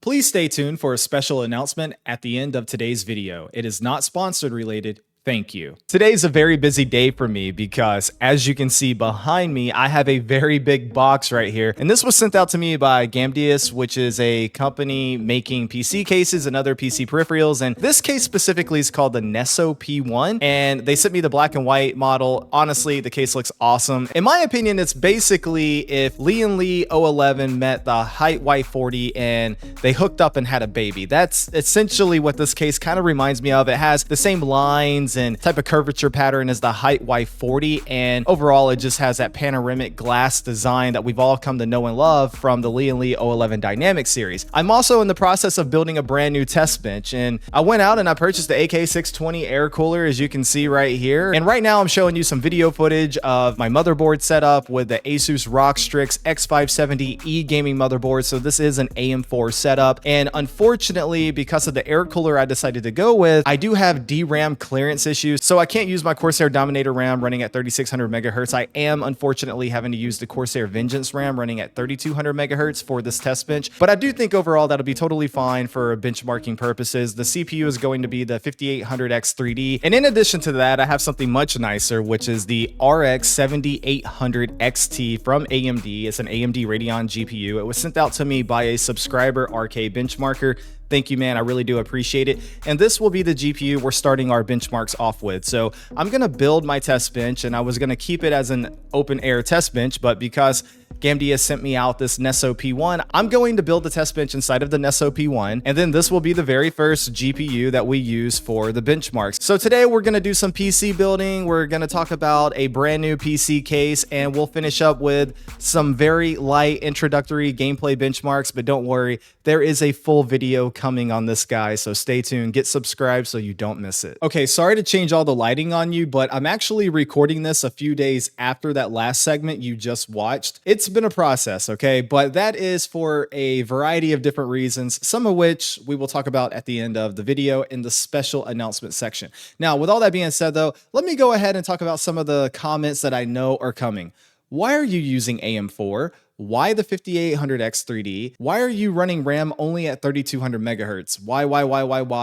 Please stay tuned for a special announcement at the end of today's video. It is not sponsored related. Thank you. Today's a very busy day for me because, as you can see behind me, I have a very big box right here. And this was sent out to me by Gamdias, which is a company making PC cases and other PC peripherals. And this case specifically is called the Neso P1. And they sent me the black and white model. Honestly, the case looks awesome. In my opinion, it's basically if Lee and Lee 011 met the height Y40 and they hooked up and had a baby. That's essentially what this case kind of reminds me of. It has the same lines and type of curvature pattern as the height Y40, and overall it just has that panoramic glass design that we've all come to know and love from the Lee and Lee 011 Dynamic series. I'm also in the process of building a brand new test bench, and I went out and I purchased the AK620 air cooler, as you can see right here. And right now I'm showing you some video footage of my motherboard setup with the Asus ROG Strix X570E gaming motherboard. So this is an AM4 setup, and unfortunately, because of the air cooler I decided to go with, I do have DRAM clearance issues, so I can't use my Corsair Dominator RAM running at 3600 megahertz. I am unfortunately having to use the Corsair Vengeance RAM running at 3200 megahertz for this test bench, but I do think overall that'll be totally fine for benchmarking purposes. The CPU is going to be the 5800X 3D, and in addition to that, I have something much nicer, which is the RX 7800 XT from AMD. It's an AMD Radeon GPU. It was sent out to me by a subscriber, RK Benchmarker. Thank you, man. I really do appreciate it. And this will be the GPU we're starting our benchmarks off with. So I'm going to build my test bench, and I was going to keep it as an open air test bench, but because Gamdias sent me out this Neso P1, I'm going to build the test bench inside of the Neso P1, and then this will be the very first GPU that we use for the benchmarks. So today we're going to do some PC building. We're going to talk about a brand new PC case, and we'll finish up with some very light introductory gameplay benchmarks, but don't worry, there is a full video coming on this guy, so stay tuned, get subscribed so you don't miss it. Okay, sorry to change all the lighting on you, but I'm actually recording this a few days after that last segment you just watched. It's been a process, okay, but that is for a variety of different reasons, some of which we will talk about at the end of the video in the special announcement section. Now, with all that being said though, let me go ahead and talk about some of the comments that I know are coming. Why are you using AM4? Why the 5800X 3D? Why are you running RAM only at 3200 megahertz? Why?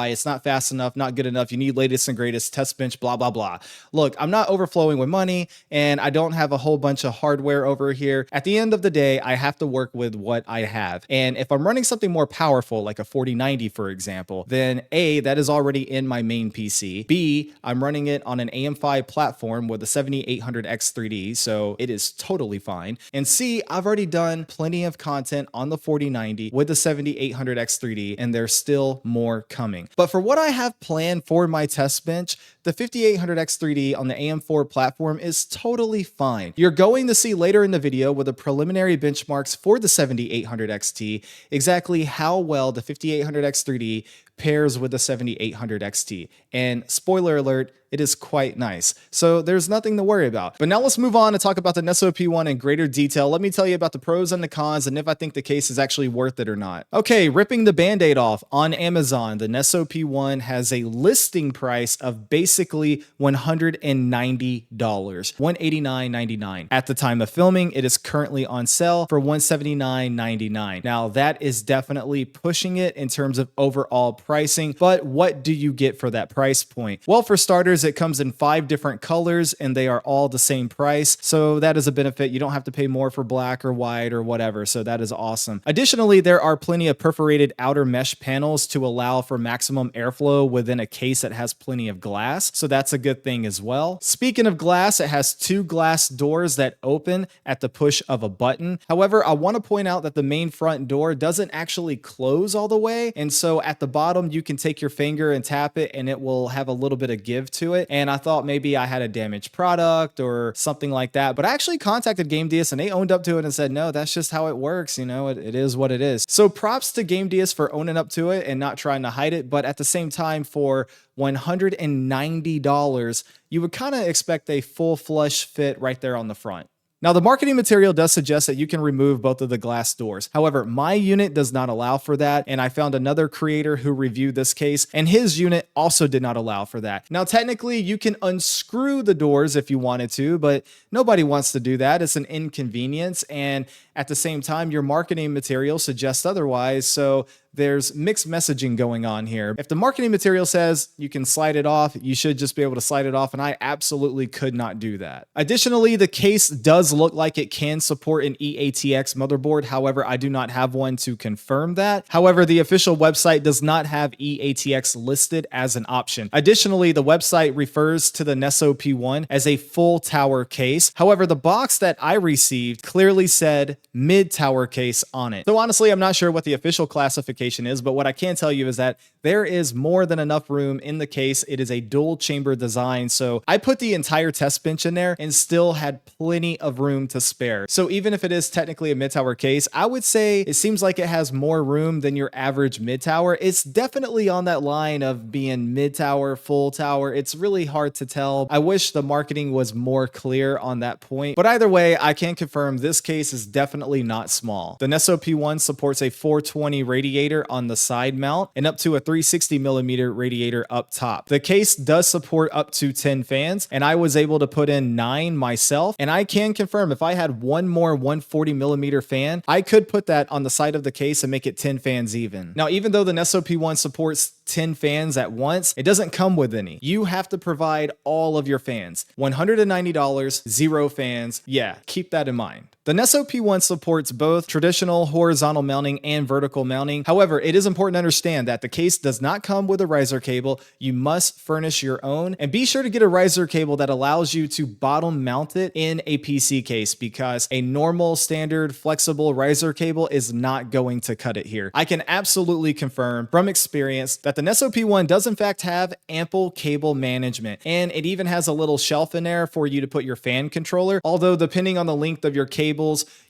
It's not fast enough, not good enough. You need latest and greatest test bench, blah, blah, blah. Look, I'm not overflowing with money, and I don't have a whole bunch of hardware over here. At the end of the day, I have to work with what I have. And if I'm running something more powerful, like a 4090, for example, then A, that is already in my main PC. B, I'm running it on an AM5 platform with a 7800X 3D, so it is totally fine. And C, I've already done plenty of content on the 4090 with the 7800X 3D, and there's still more coming. But for what I have planned for my test bench, the 5800X 3D on the AM4 platform is totally fine. You're going to see later in the video with the preliminary benchmarks for the 7800 XT exactly how well the 5800X 3D pairs with the 7800 XT. And spoiler alert, it is quite nice. So there's nothing to worry about. But now let's move on and talk about the Neso P1 in greater detail. Let me tell you about the pros and the cons and if I think the case is actually worth it or not. Okay, ripping the band-aid off, on Amazon, the Neso P1 has a listing price of basically $190, $189.99. At the time of filming, it is currently on sale for $179.99. Now that is definitely pushing it in terms of overall pricing, but what do you get for that price point? Well, for starters, it comes in 5 different colors and they are all the same price. So that is a benefit. You don't have to pay more for black or white or whatever. So that is awesome. Additionally, there are plenty of perforated outer mesh panels to allow for maximum airflow within a case that has plenty of glass. So that's a good thing as well. Speaking of glass, it has 2 glass doors that open at the push of a button. However, I want to point out that the main front door doesn't actually close all the way. And so at the bottom, you can take your finger and tap it and it will have a little bit of give to it. And I thought maybe I had a damaged product or something like that. But I actually contacted Gamdias and they owned up to it and said, no, that's just how it works. You know, it is what it is. So props to Gamdias for owning up to it and not trying to hide it. But at the same time, for $190, you would kind of expect a full flush fit right there on the front. Now, the marketing material does suggest that you can remove both of the glass doors. However, my unit does not allow for that, and I found another creator who reviewed this case, and his unit also did not allow for that. Now, technically, you can unscrew the doors if you wanted to, but nobody wants to do that. It's an inconvenience, and at the same time, your marketing material suggests otherwise, so there's mixed messaging going on here. If the marketing material says you can slide it off, you should just be able to slide it off, and I absolutely could not do that. Additionally, the case does look like it can support an eATX motherboard. However, I do not have one to confirm that. However, the official website does not have eATX listed as an option. Additionally, the website refers to the Neso P1 as a full tower case. However, the box that I received clearly said mid-tower case on it. So honestly, I'm not sure what the official classification is, but what I can tell you is that there is more than enough room in the case. It is a dual chamber design. So I put the entire test bench in there and still had plenty of room to spare. So even if it is technically a mid-tower case, I would say it seems like it has more room than your average mid-tower. It's definitely on that line of being mid-tower, full tower. It's really hard to tell. I wish the marketing was more clear on that point. But either way, I can confirm this case is definitely not small. The Neso P1 supports a 420 radiator on the side mount and up to a 360 millimeter radiator up top. The case does support up to 10 fans, and I was able to put in 9 myself. And I can confirm if I had one more 140 millimeter fan, I could put that on the side of the case and make it 10 fans even. Now, even though the Neso P1 supports 10 fans at once, it doesn't come with any. You have to provide all of your fans. $190, 0 fans. Yeah, keep that in mind. The Neso P1 supports both traditional horizontal mounting and vertical mounting. However, it is important to understand that the case does not come with a riser cable. You must furnish your own, and be sure to get a riser cable that allows you to bottom mount it in a PC case, because a normal standard flexible riser cable is not going to cut it here. I can absolutely confirm from experience that the Neso P1 does in fact have ample cable management, and it even has a little shelf in there for you to put your fan controller. Although depending on the length of your cable,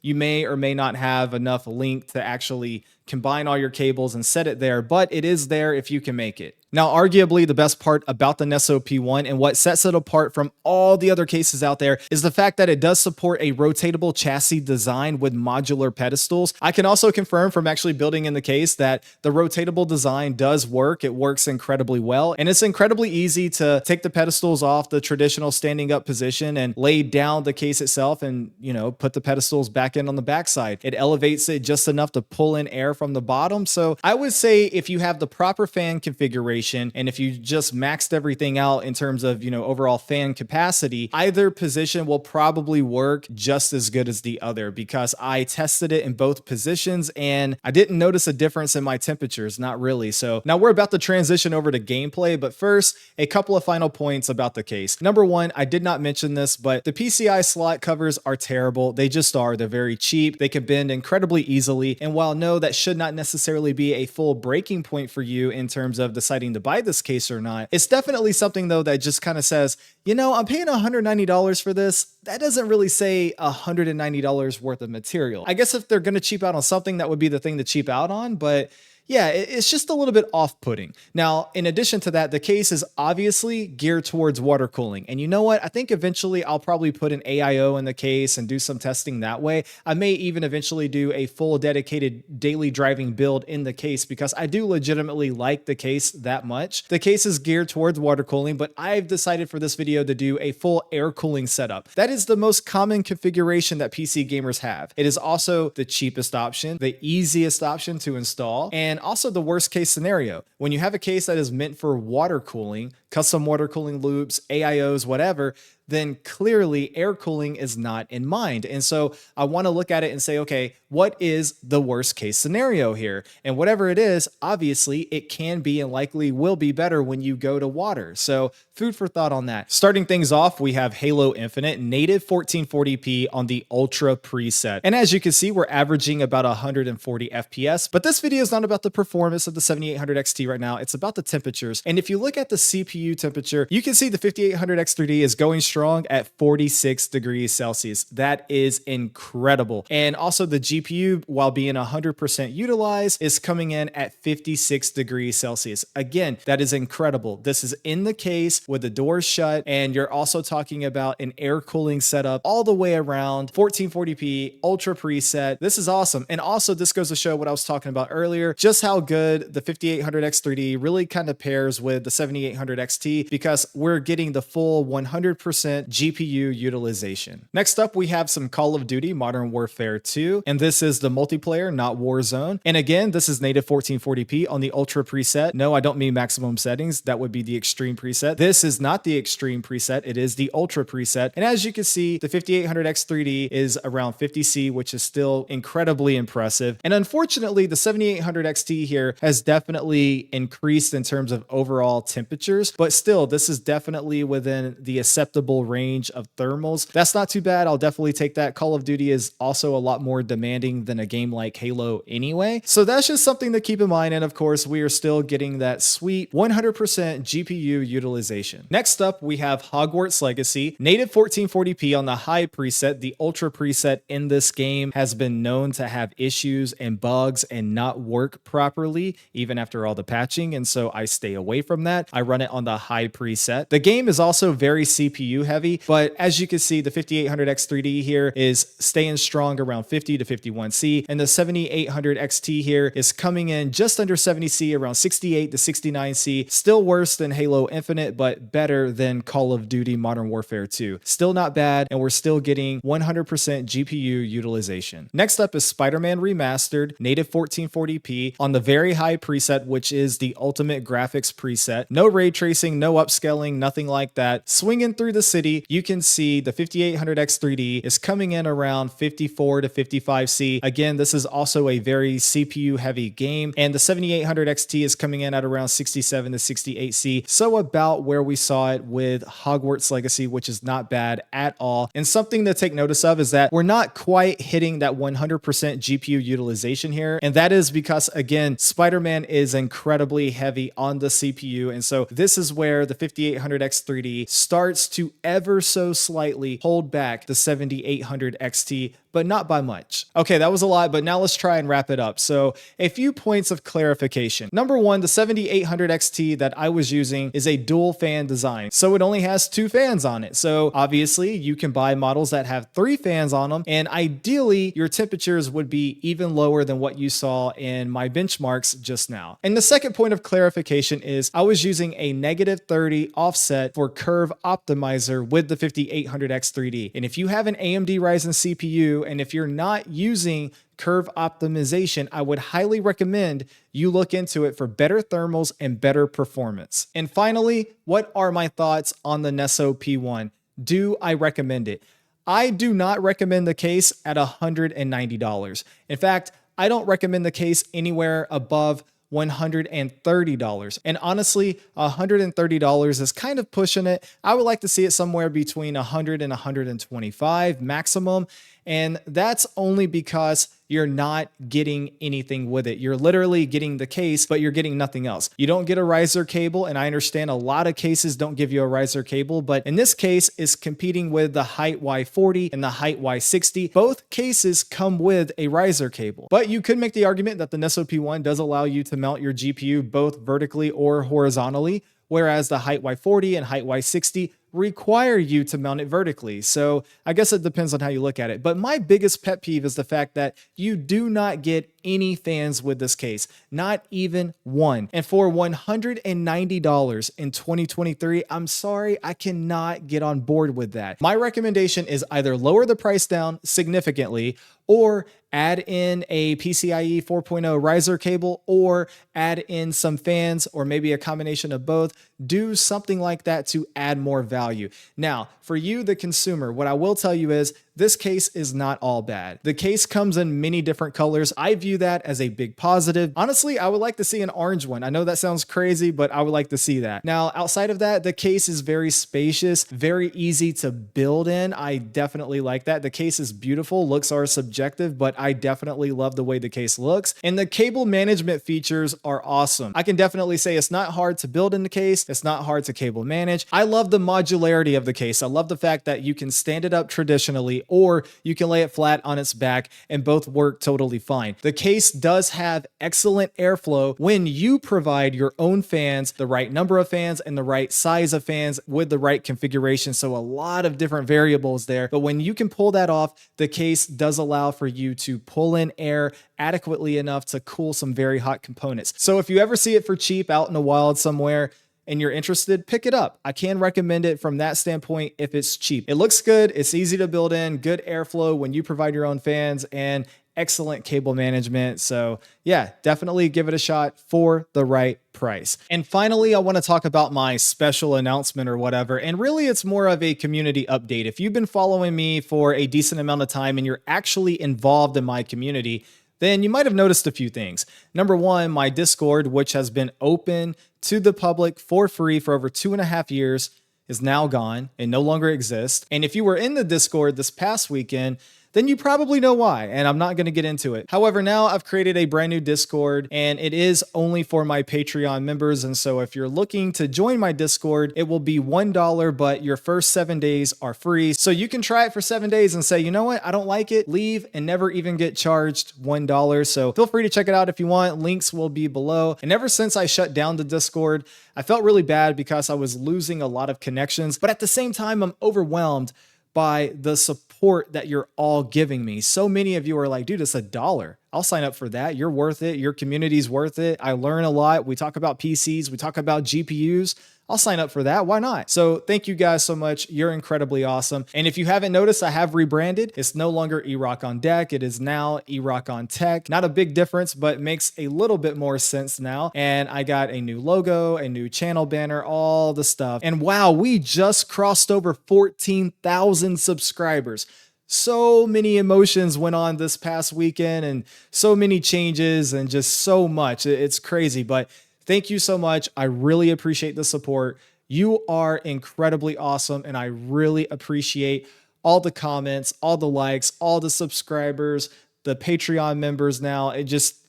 you may or may not have enough length to actually combine all your cables and set it there, but it is there if you can make it. Now, arguably the best part about the Neso P1 and what sets it apart from all the other cases out there is the fact that it does support a rotatable chassis design with modular pedestals. I can also confirm from actually building in the case that the rotatable design does work. It works incredibly well, and it's incredibly easy to take the pedestals off the traditional standing up position and lay down the case itself and, put the pedestals back in on the backside. It elevates it just enough to pull in air from the bottom. So I would say if you have the proper fan configuration, and if you just maxed everything out in terms of, overall fan capacity, either position will probably work just as good as the other, because I tested it in both positions and I didn't notice a difference in my temperatures, not really. So now we're about to transition over to gameplay, but first, a couple of final points about the case. Number one, I did not mention this, but the PCI slot covers are terrible. They just are. They're very cheap. They can bend incredibly easily. And while no, that should not necessarily be a full breaking point for you in terms of deciding to buy this case or not, it's definitely something though that just kind of says, I'm paying $190 for this. That doesn't really say $190 worth of material. I guess if they're going to cheap out on something, that would be the thing to cheap out on, but yeah, it's just a little bit off-putting. Now, in addition to that, the case is obviously geared towards water cooling. And you know what? I think eventually I'll probably put an AIO in the case and do some testing that way. I may even eventually do a full dedicated daily driving build in the case, because I do legitimately like the case that much. The case is geared towards water cooling, but I've decided for this video to do a full air cooling setup. That is the most common configuration that PC gamers have. It is also the cheapest option, the easiest option to install, and also the worst case scenario. When you have a case that is meant for water cooling, custom water cooling loops, AIOs, whatever, then clearly air cooling is not in mind. And so I want to look at it and say, okay, what is the worst case scenario here? And whatever it is, obviously it can be and likely will be better when you go to water. So food for thought on that. Starting things off, we have Halo Infinite native 1440p on the Ultra preset. And as you can see, we're averaging about 140 FPS, but this video is not about the performance of the 7800 XT right now. It's about the temperatures. And if you look at the CPU temperature, you can see the 5800 X3D is going strong at 46 degrees Celsius. That is incredible. And also the GPU, while being 100% utilized, is coming in at 56 degrees Celsius. Again, that is incredible. This is in the case with the doors shut, and you're also talking about an air cooling setup all the way around, 1440p, ultra preset. This is awesome. And also this goes to show what I was talking about earlier, just how good the 5800 X3D really kind of pairs with the 7800 XT, because we're getting the full 100% GPU utilization. Next up, we have some Call of Duty Modern Warfare 2, and this is the multiplayer, not Warzone. And again, this is native 1440p on the Ultra preset. No, I don't mean maximum settings. That would be the Extreme preset. This is not the Extreme preset. It is the Ultra preset. And as you can see, the 5800X3D is around 50C, which is still incredibly impressive. And unfortunately, the 7800XT here has definitely increased in terms of overall temperatures, but still, this is definitely within the acceptable range of thermals. That's not too bad. I'll definitely take that. Call of Duty is also a lot more demanding than a game like Halo anyway. So that's just something to keep in mind. And of course, we are still getting that sweet 100% GPU utilization. Next up, we have Hogwarts Legacy, native 1440p on the high preset. The Ultra preset in this game has been known to have issues and bugs and not work properly, even after all the patching. And so I stay away from that. I run it on the high preset. The game is also very CPU heavy, but as you can see, the 5800X3D here is staying strong around 50 to 51C, and the 7800XT here is coming in just under 70C, around 68 to 69C. Still worse than Halo Infinite, but better than Call of Duty Modern Warfare 2. Still not bad, and we're still getting 100% GPU utilization. Next up is Spider-Man Remastered, native 1440p on the very high preset, which is the ultimate graphics preset. No ray tracing, no upscaling, nothing like that. Swinging through the city, you can see the 5800X3D is coming in around 54 to 55C. Again, this is also a very CPU heavy game, and the 7800XT is coming in at around 67 to 68C. So about where we saw it with Hogwarts Legacy, which is not bad at all. And something to take notice of is that we're not quite hitting that 100% GPU utilization here. And that is because, again, Spider-Man is incredibly heavy on the CPU. And so this is where the 5800X3D starts to ever so slightly hold back the 7800XT, but not by much. Okay, that was a lot, but now let's try and wrap it up. So a few points of clarification. Number one, the 7800XT that I was using is a dual fan design. So it only has 2 fans on it. So obviously you can buy models that have 3 fans on them. And ideally your temperatures would be even lower than what you saw in my benchmarks just now. And the second point of clarification is I was using a -30 offset for curve optimizer with the 5800X3D. And if you have an AMD Ryzen CPU, and if you're not using curve optimization, I would highly recommend you look into it for better thermals and better performance. And finally, what are my thoughts on the Neso P1? Do I recommend it? I do not recommend the case at $190. In fact, I don't recommend the case anywhere above $130. And honestly, $130 is kind of pushing it. I would like to see it somewhere between $100 and $125 maximum. And that's only because you're not getting anything with it. You're literally getting the case, but you're getting nothing else. You don't get a riser cable, and I understand a lot of cases don't give you a riser cable, but in this case, it's competing with the Height Y40 and the Height Y60. Both cases come with a riser cable, but you could make the argument that the Neso P1 does allow you to mount your GPU both vertically or horizontally, whereas the Height Y40 and Height Y60 require you to mount it vertically. So I guess it depends on how you look at it. But my biggest pet peeve is the fact that you do not get any fans with this case, not even one. And for $190 in 2023, I'm sorry, I cannot get on board with that. My recommendation is either lower the price down significantly or add in a PCIe 4.0 riser cable, or add in some fans, or maybe a combination of both. Do something like that to add more value. Now, for you, the consumer, what I will tell you is this case is not all bad. The case comes in many different colors. I view that as a big positive. Honestly, I would like to see an orange one. I know that sounds crazy, but I would like to see that. Now, outside of that, the case is very spacious, very easy to build in. I definitely like that. The case is beautiful. Looks are subjective, but I definitely love the way the case looks. And the cable management features are awesome. I can definitely say it's not hard to build in the case. It's not hard to cable manage. I love the modularity of the case. I love the fact that you can stand it up traditionally, or you can lay it flat on its back, and both work totally fine. The case does have excellent airflow when you provide your own fans, the right number of fans and the right size of fans with the right configuration. So a lot of different variables there. But when you can pull that off, the case does allow for you to pull in air adequately enough to cool some very hot components. So if you ever see it for cheap out in the wild somewhere, and you're interested, pick it up. I can recommend it from that standpoint if it's cheap. It looks good, it's easy to build in, good airflow when you provide your own fans, and excellent cable management. So yeah, definitely give it a shot for the right price. And finally, I want to talk about my special announcement or whatever. And really, it's more of a community update. If you've been following me for a decent amount of time and you're actually involved in my community, then you might have noticed a few things. Number one, my Discord, which has been open to the public for free for over 2.5 years, is now gone and no longer exists. And if you were in the Discord this past weekend, then you probably know why, and I'm not going to get into it. However, now I've created a brand new Discord, and it is only for my Patreon members. And so if you're looking to join my Discord, it will be $1, but your first 7 days are free. So you can try it for 7 days and say, you know what, I don't like it, leave, and never even get charged $1. So feel free to check it out if you want. Links will be below. And ever since I shut down the Discord, I felt really bad because I was losing a lot of connections, but at the same time, I'm overwhelmed by the support that you're all giving me. So many of you are like, dude, it's $1. I'll sign up for that. You're worth it. Your community's worth it. I learn a lot. We talk about PCs. We talk about GPUs. I'll sign up for that. Why not? So thank you guys so much. You're incredibly awesome. And if you haven't noticed, I have rebranded. It's no longer eRock on Deck. It is now eRock on Tech. Not a big difference, but makes a little bit more sense now. And I got a new logo, a new channel banner, all the stuff. And wow, we just crossed over 14,000 subscribers. So many emotions went on this past weekend and so many changes and just so much. It's crazy, but thank you so much. I really appreciate the support. You are incredibly awesome, and I really appreciate all the comments, all the likes, all the subscribers, the Patreon members now.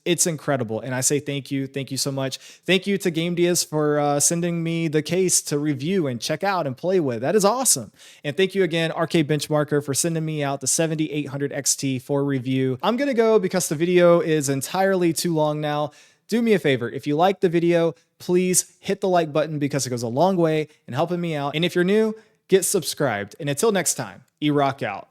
It's incredible. And I say thank you. Thank you so much. Thank you to Gamdias for sending me the case to review and check out and play with. That is awesome. And thank you again, Arcade Benchmarker, for sending me out the 7800 XT for review. I'm going to go because the video is entirely too long now. Do me a favor. If you like the video, please hit the like button because it goes a long way in helping me out. And if you're new, get subscribed. And until next time, eRock out.